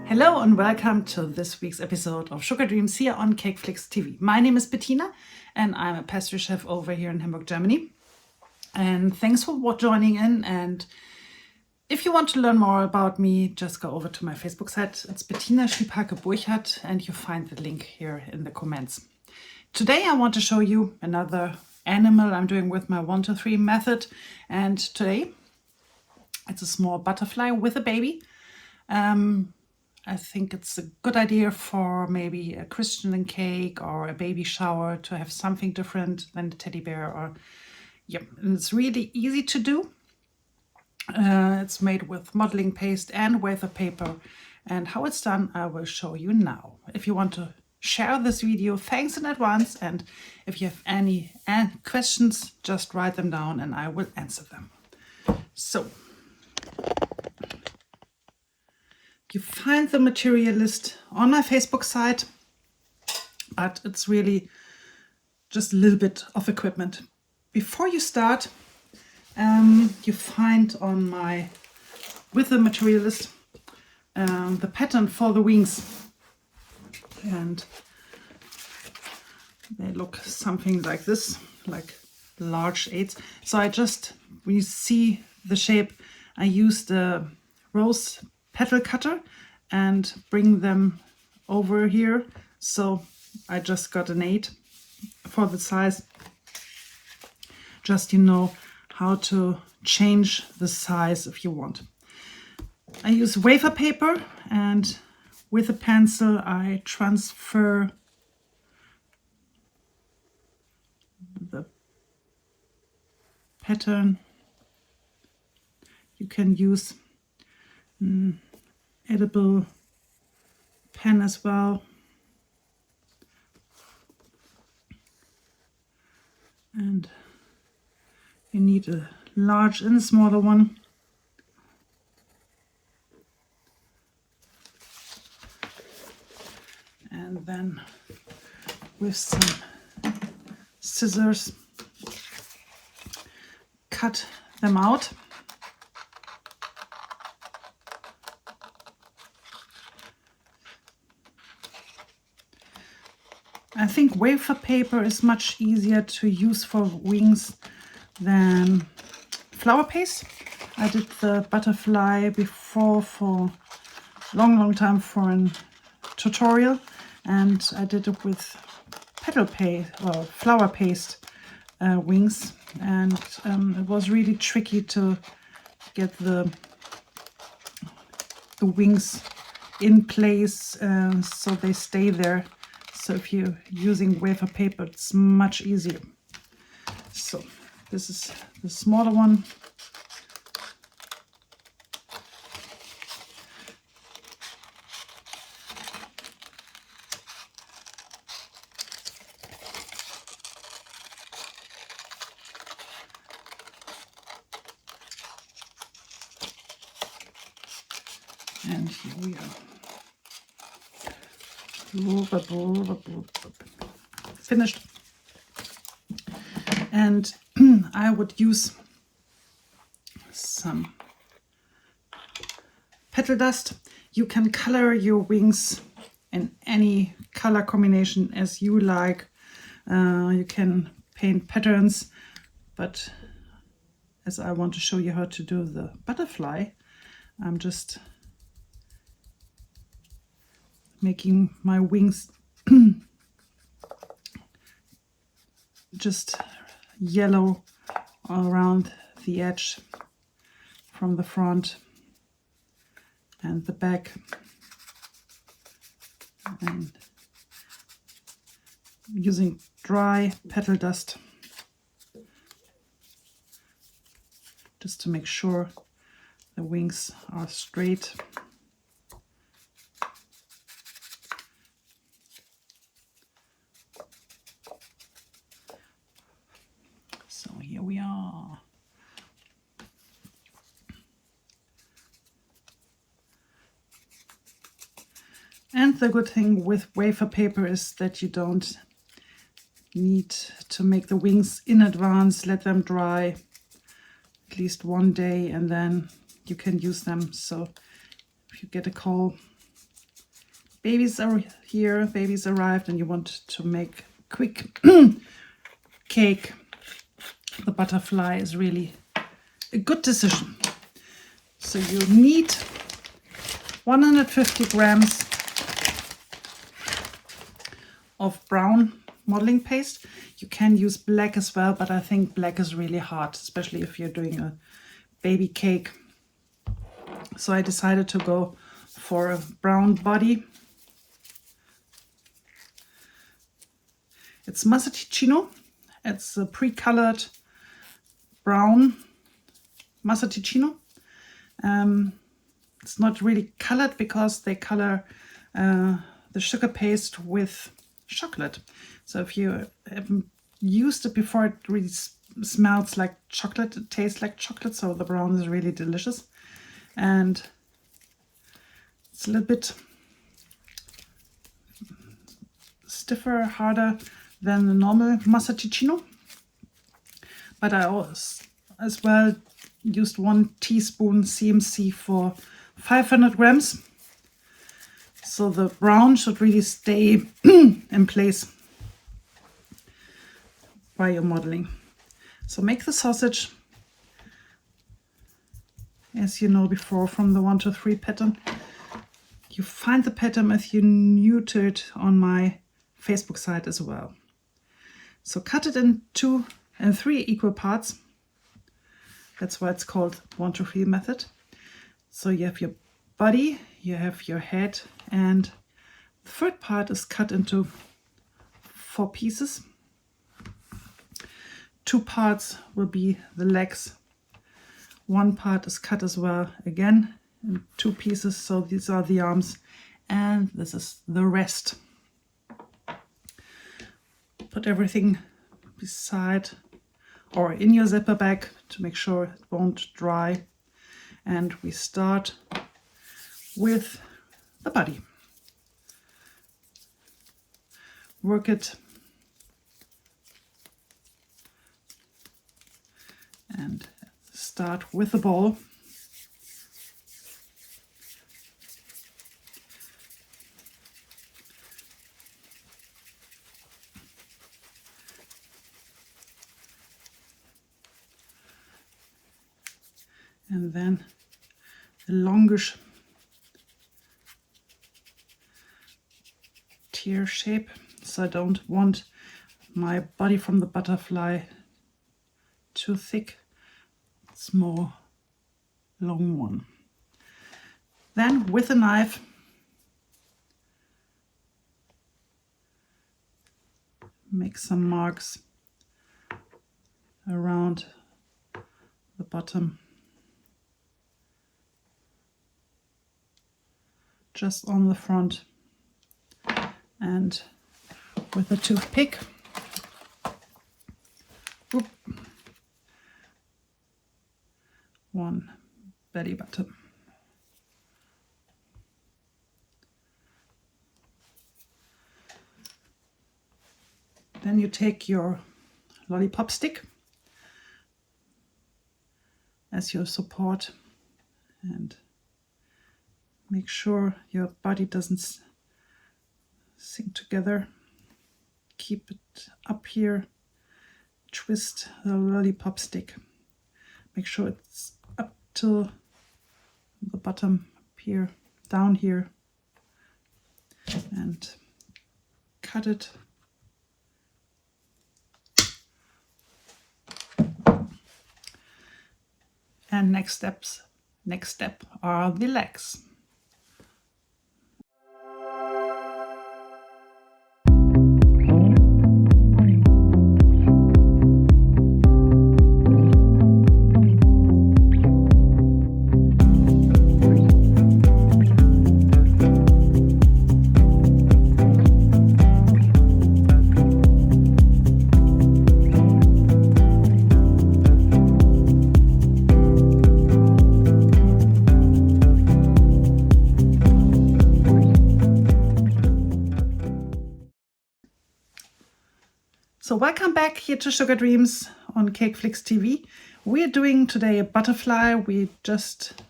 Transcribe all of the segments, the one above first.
Hello and welcome to this week's episode of Sugar Dreams here on Cakeflix TV. My name is Bettina and I'm a pastry chef over here in Hamburg, Germany. And thanks for joining in. And if you want to learn more about me, just go over to my Facebook site. It's Bettina Burchardt and you find the link here in the comments. Today I want to show you another animal I'm doing with my 1, 2, 3 method. And today it's a small butterfly with a baby. I think it's a good idea for maybe a Christian cake or a baby shower to have something different than the teddy bear. Or and it's really easy to do. It's made with modeling paste and wafer paper, and how it's done I will show you now. If you want to share this video, thanks in advance, and if you have any questions, just write them down and I will answer them. So you find the material list on my Facebook site, but it's really just a little bit of equipment. Before you start, you find on my, with the material list, the pattern for the wings. And they look something like this, like large 8s. So when you see the shape, I used the rose petal cutter and bring them over here. So I just got an 8 for the size. Just how to change the size if you want. I use wafer paper, and with a pencil I transfer the pattern. You can use edible pen as well, and you need a large and a smaller one. And then with some scissors cut them out. I think wafer paper is much easier to use for wings than flour paste. I did the butterfly before for a long time for a tutorial, and I did it with petal paste or flour paste wings, and it was really tricky to get the wings in place so they stay there. So if you're using wafer paper, it's much easier. So this is the smaller one. And here we are. Finished. And I would use some petal dust. You can color your wings in any color combination as you like. You can paint patterns, but as I want to show you how to do the butterfly, I'm just making my wings just yellow around the edge from the front and the back, and using dry petal dust just to make sure the wings are straight. So here we are. And the good thing with wafer paper is that you don't need to make the wings in advance. Let them dry at least one day and then you can use them. So if you get a call babies are here, babies arrived, and you want to make a quick cake, the butterfly is really a good decision. So you need 150 grams of brown modeling paste. You can use black as well, but I think black is really hard, especially if you're doing a baby cake. So I decided to go for a brown body. It's Massaticino. It's a pre-colored brown Massaticino. It's not really colored because they color the sugar paste with chocolate. So if you haven't used it before, it really smells like chocolate. It tastes like chocolate, so the brown is really delicious. And it's a little bit stiffer, harder than the normal Massaticino. But I also as well used 1 teaspoon CMC for 500 grams. So the brown should really stay in place while you're modeling. So make the sausage, as you know before from the 1 to 3 pattern. You find the pattern if you're new to it on my Facebook site as well. So cut it in 2 and 3 equal parts. That's why it's called 1 to 3 method. So you have your body, you have your head, and the third part is cut into 4 pieces. 2 parts will be the legs. 1 part is cut as well, again, in 2 pieces. So these are the arms, and this is the rest. Put everything beside or in your zipper bag to make sure it won't dry. And we start with the body. Work it and start with the ball. And then the longish tear shape. So I don't want my body from the butterfly too thick. It's more long one. Then with a knife, make some marks around the bottom. Just on the front, and with a toothpick, one belly button. Then you take your lollipop stick as your support and make sure your body doesn't sink together. Keep it up here. Twist the lollipop stick. Make sure it's up till the bottom here, down here. And cut it. And next step are the legs. So welcome back here to Sugar Dreams on Cakeflix TV. We're doing today a butterfly. We just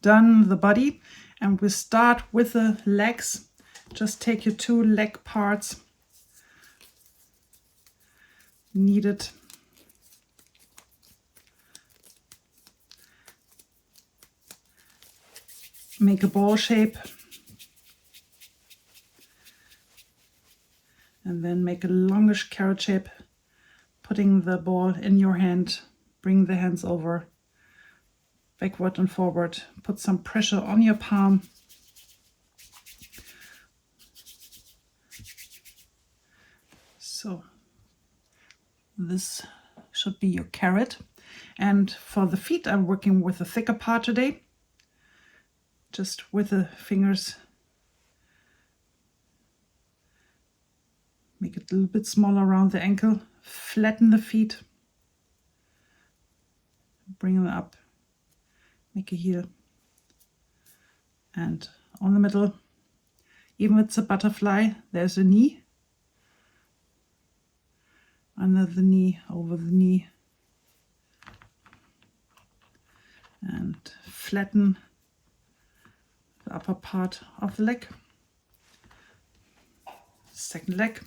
done the body and we start with the legs Just take your 2 leg parts needed. Make a ball shape. And then make a longish carrot shape, putting the ball in your hand. Bring the hands over, backward and forward. Put some pressure on your palm. So this should be your carrot. And for the feet, I'm working with a thicker part today. Just with the fingers. Make it a little bit smaller around the ankle. Flatten the feet. Bring them up. Make a heel. And on the middle, even with the butterfly, there's a knee. Under the knee, over the knee. And flatten the upper part of the leg. Second leg.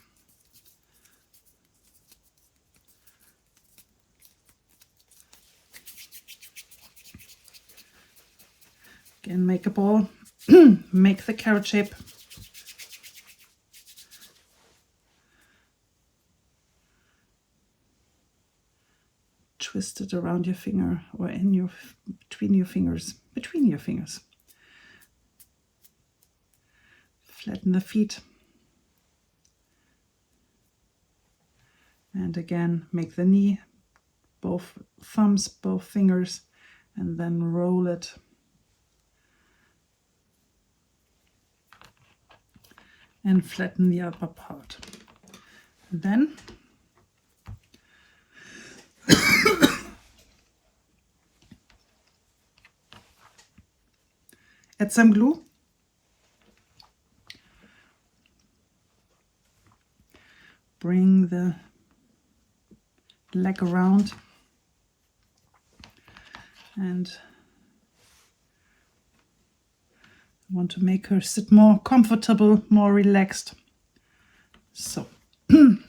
Again, make a ball, make the carrot shape. Twist it around your finger or in your between your fingers. Flatten the feet. And again, make the knee, both thumbs, both fingers, and then roll it. And flatten the upper part. And then add some glue. Bring the leg around and I want to make her sit more comfortable, more relaxed. So bring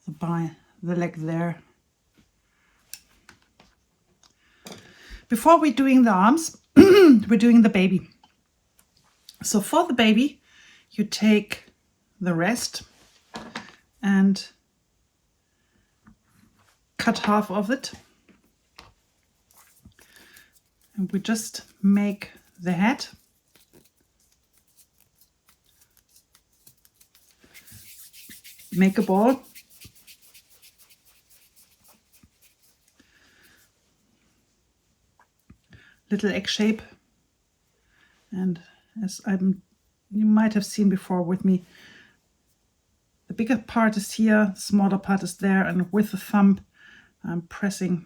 the leg there. Before we're doing the arms, we're doing the baby. So for the baby, you take the rest and cut half of it. And we just make the head. Make a ball. Little egg shape. And as you might have seen before with me, the bigger part is here, the smaller part is there, and with the thumb I'm pressing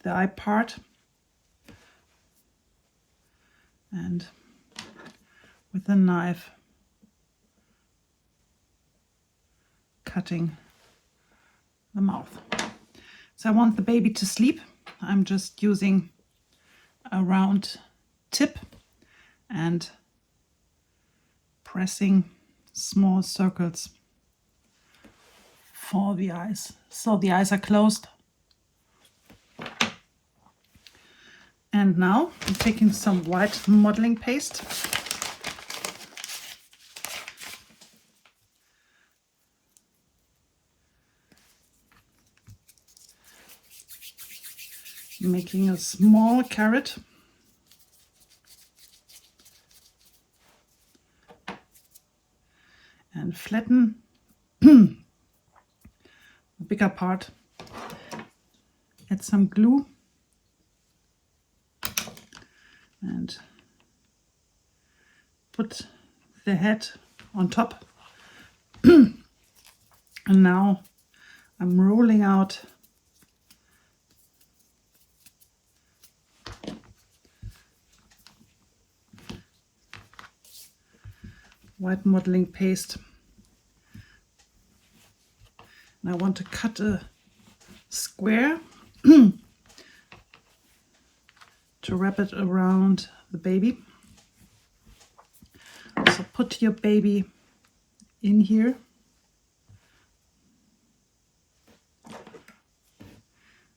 the eye part. And with the knife cutting the mouth. So I want the baby to sleep. I'm just using a round tip and pressing small circles for the eyes. So the eyes are closed. And now I'm taking some white modeling paste. Making a small carrot. And flatten the bigger part. Add some glue. And put the head on top. And now I'm rolling out white modeling paste. And I want to cut a square to wrap it around the baby. get your baby in here.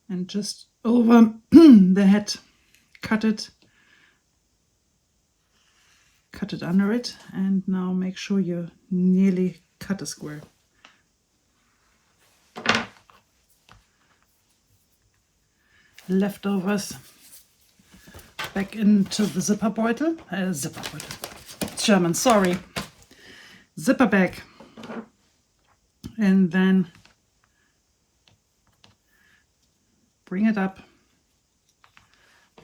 And just over the head, cut it under it, and now make sure you nearly cut a square. Leftovers back into the zipper beutel. It's German, sorry. Zipper bag. And then bring it up.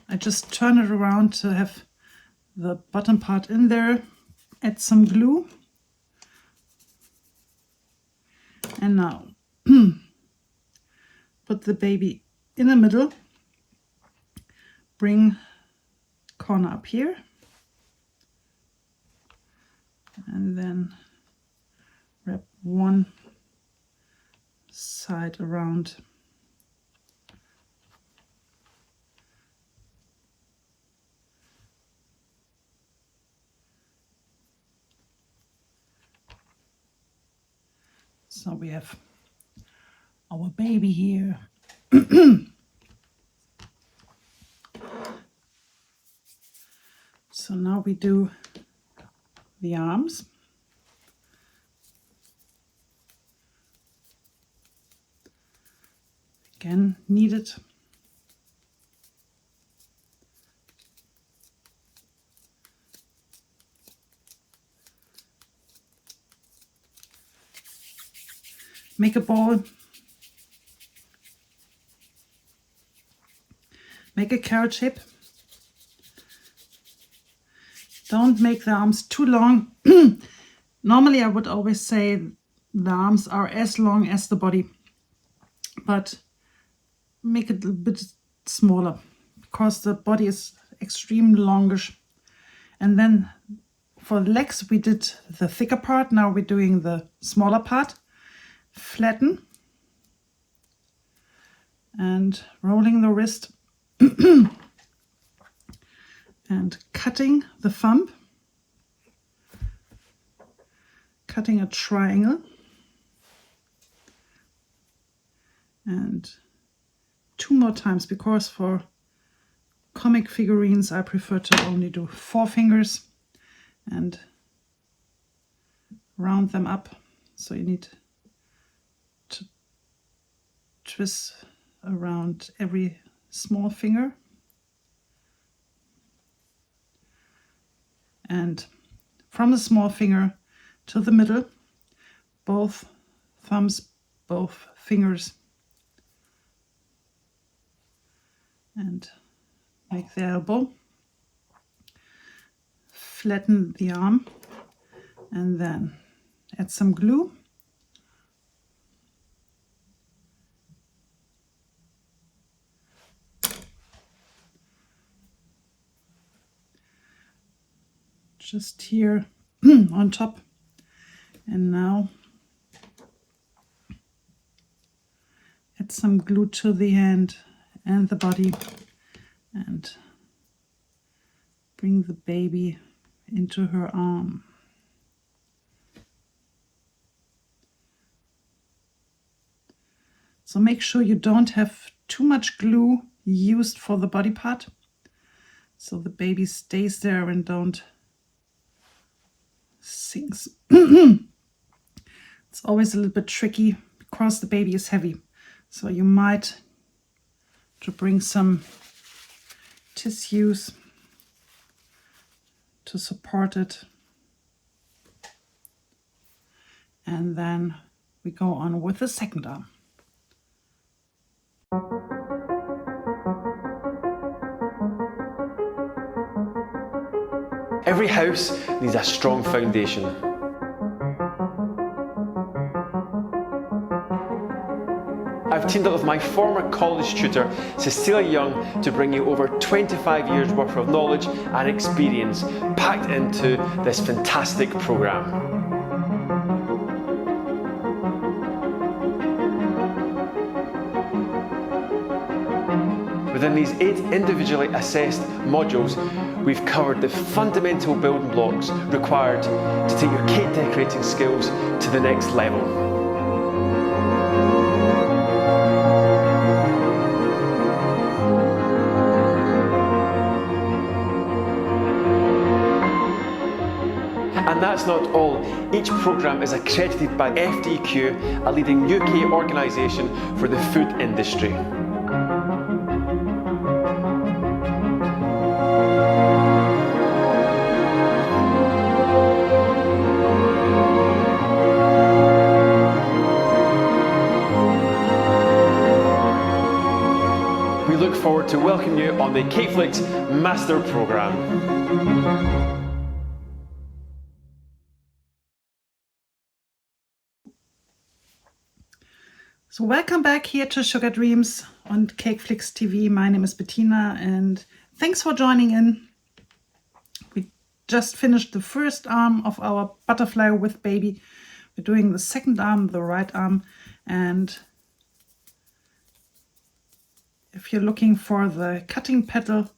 I just turn it around to have the bottom part in there. Add some glue. And now put the baby in the middle. Bring corner up here. And then wrap one side around. So we have our baby here. So now we do the arms. Again, kneaded. Make a ball. Make a carrot shape. Don't make the arms too long. Normally I would always say the arms are as long as the body, but make it a bit smaller because the body is extremely longish. And then for the legs we did the thicker part, now we're doing the smaller part. Flatten and rolling the wrist and cutting the thumb, cutting a triangle, and 2 more times, because for comic figurines I prefer to only do 4 fingers, and round them up, so you need to twist around every small finger. And from the small finger to the middle, both thumbs, both fingers, and make the elbow. Flatten the arm and then add some glue. Just here on top, and now add some glue to the hand and the body and bring the baby into her arm. So make sure you don't have too much glue used for the body part, so the baby stays there and don't sinks. It's always a little bit tricky because the baby is heavy, so you might to bring some tissues to support it, and then we go on with the second arm. Every house needs a strong foundation. I've teamed up with my former college tutor, Cecilia Young, to bring you over 25 years worth of knowledge and experience packed into this fantastic programme. Within these 8 individually assessed modules, we've covered the fundamental building blocks required to take your cake decorating skills to the next level. And that's not all. Each programme is accredited by FDQ, a leading UK organisation for the food industry. We look forward to welcoming you on the Cakeflix Master Programme. So welcome back here to Sugar Dreams on Cakeflix TV. My name is Bettina and thanks for joining in. We just finished the first arm of our butterfly with baby. We're doing the second arm, the right arm. And if you're looking for the cutting pattern,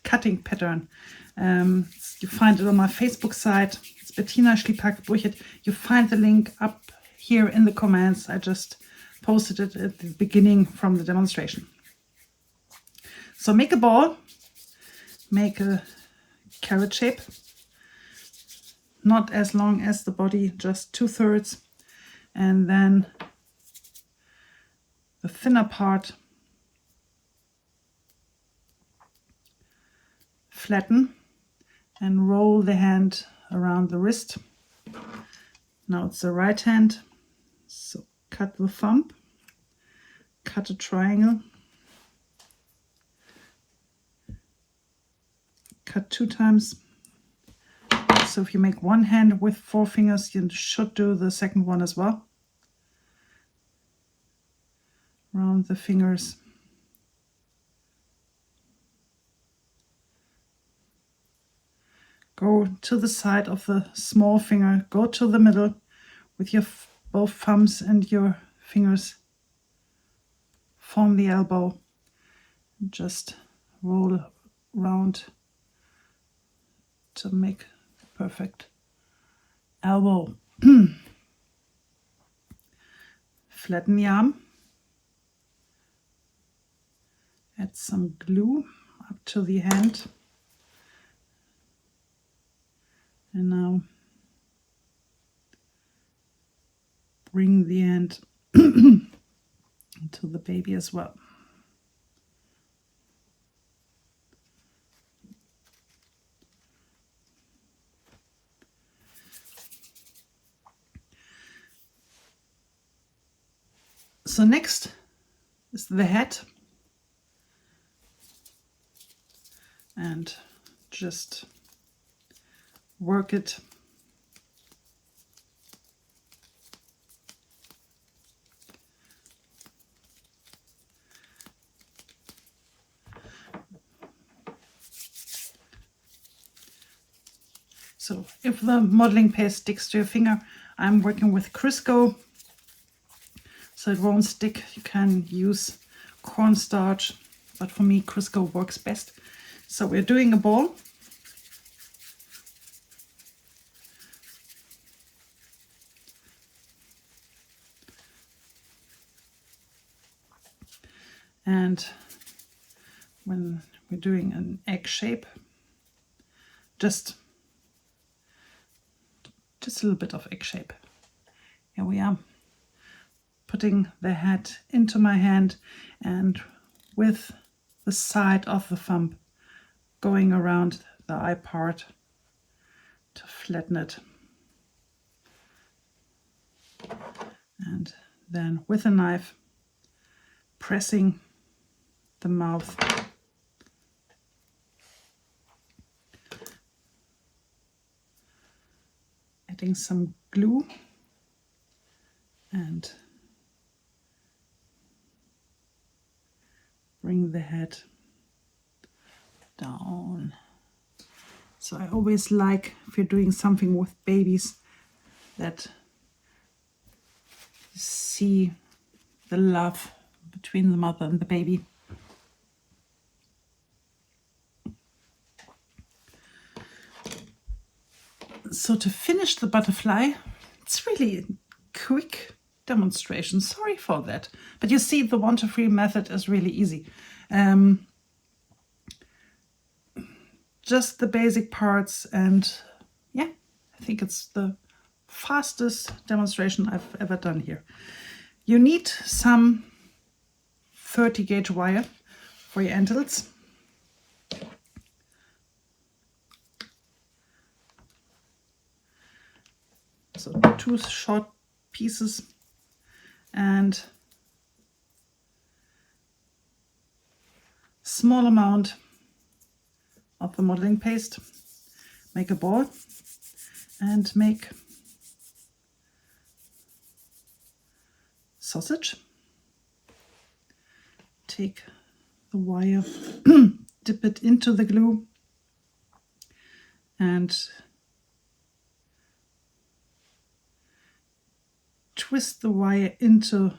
cutting pattern, you find it on my Facebook site. Bettina Schliepak-Burchert. You find the link up here in the comments. I just posted it at the beginning from the demonstration. So make a ball, make a carrot shape, not as long as the body, just 2/3, and then the thinner part flatten and roll the hand around the wrist. Now it's the right hand, so cut the thumb, cut a triangle, cut 2 times. So if you make one hand with 4 fingers, you should do the second one as well. Round the fingers. Go to the side of the small finger, go to the middle with your both thumbs and your fingers. Form the elbow. Just roll around to make the perfect elbow. Flatten the arm. Add some glue up to the hand. And now bring the hand to the baby as well. So next is the head. And just work it. So if the modeling paste sticks to your finger, I'm working with Crisco, so it won't stick. You can use cornstarch, but for me Crisco works best. So we're doing a ball. And when we're doing an egg shape, just a little bit of egg shape. Here we are, putting the head into my hand and with the side of the thumb going around the eye part to flatten it. And then with a knife, pressing the mouth. Adding some glue and bring the head down. So I always like, if you're doing something with babies, that you see the love between the mother and the baby. So to finish the butterfly, it's really a quick demonstration. Sorry for that. But you see, the 1-2-3 method is really easy. Just the basic parts, and yeah, I think it's the fastest demonstration I've ever done here. You need some 30 gauge wire for your entils. So 2 short pieces and small amount of the modeling paste. Make a ball and make sausage. Take the wire, dip it into the glue and twist the wire into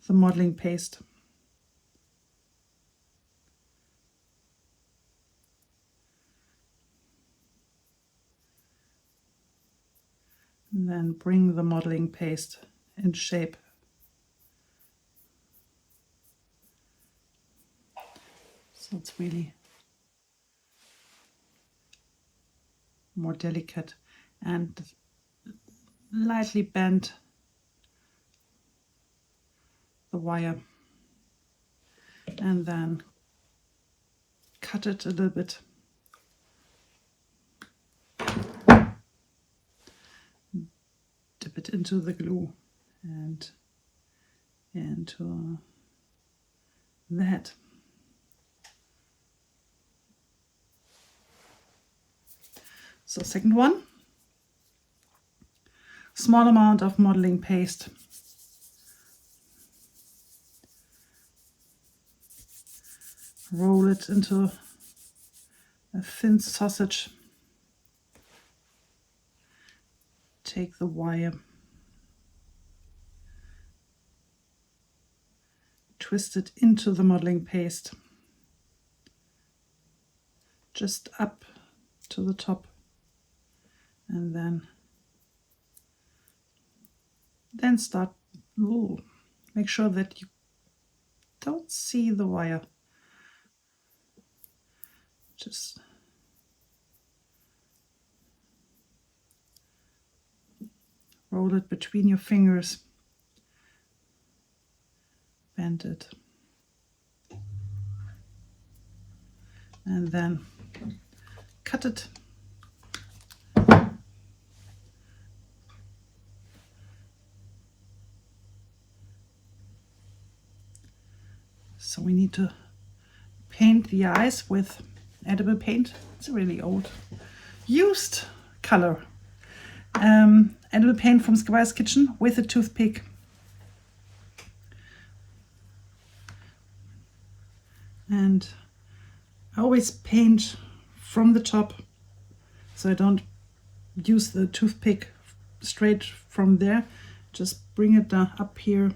the modeling paste. And then bring the modeling paste in shape. So it's really more delicate, and lightly bend the wire and then cut it a little bit. Dip it into the glue and into that. So second one, small amount of modeling paste. Roll it into a thin sausage. Take the wire, twist it into the modeling paste, just up to the top, and then start. Ooh, make sure that you don't see the wire. Just roll it between your fingers, bend it, and then cut it. So we need to paint the eyes with edible paint. It's a really old used color. Edible paint from Squire's Kitchen with a toothpick. And I always paint from the top, so I don't use the toothpick straight from there. Just bring it down up here.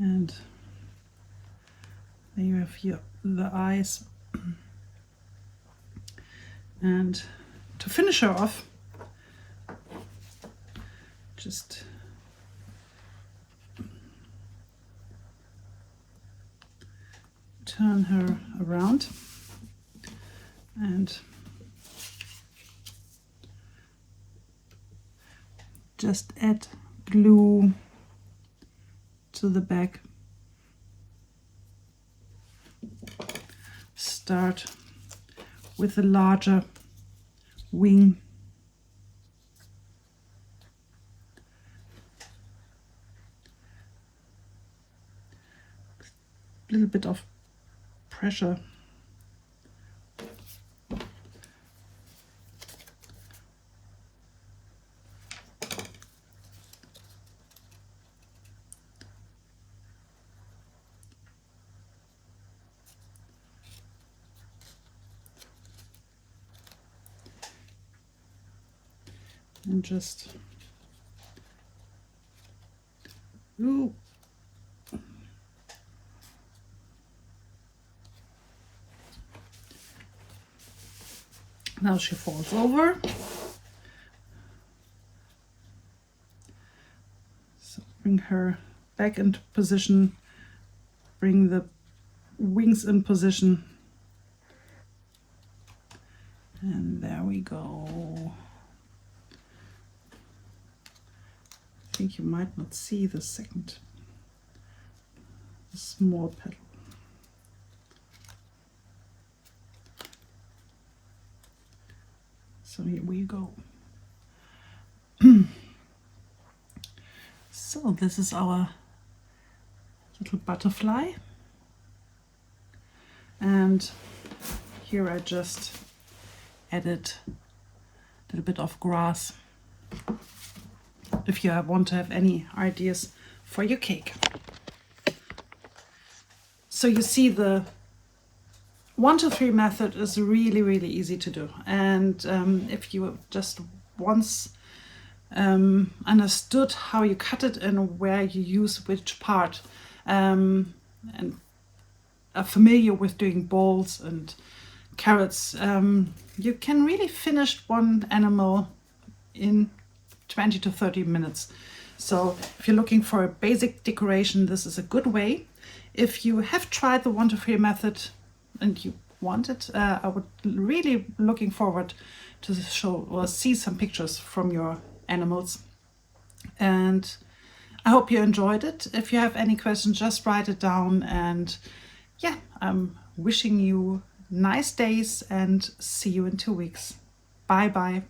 And there you have here the eyes. And to finish her off, just turn her around and just add glue to the back. Start with a larger wing. A little bit of pressure. and just, ooh. Now she falls over. So bring her back into position, bring the wings in position. And there we go. I think you might not see the small petal. So here we go. So this is our little butterfly. And here I just added a little bit of grass if you want to have any ideas for your cake. So you see the 1, 2, 3 method is really, really easy to do. And if you just once understood how you cut it and where you use which part, and are familiar with doing balls and carrots, you can really finish one animal in 20 to 30 minutes. So if you're looking for a basic decoration, this is a good way. If you have tried the 1, 2, 3 method and you want it, I would really looking forward to show or see some pictures from your animals. And I hope you enjoyed it. If you have any questions, just write it down. And yeah, I'm wishing you nice days and see you in 2 weeks. Bye bye.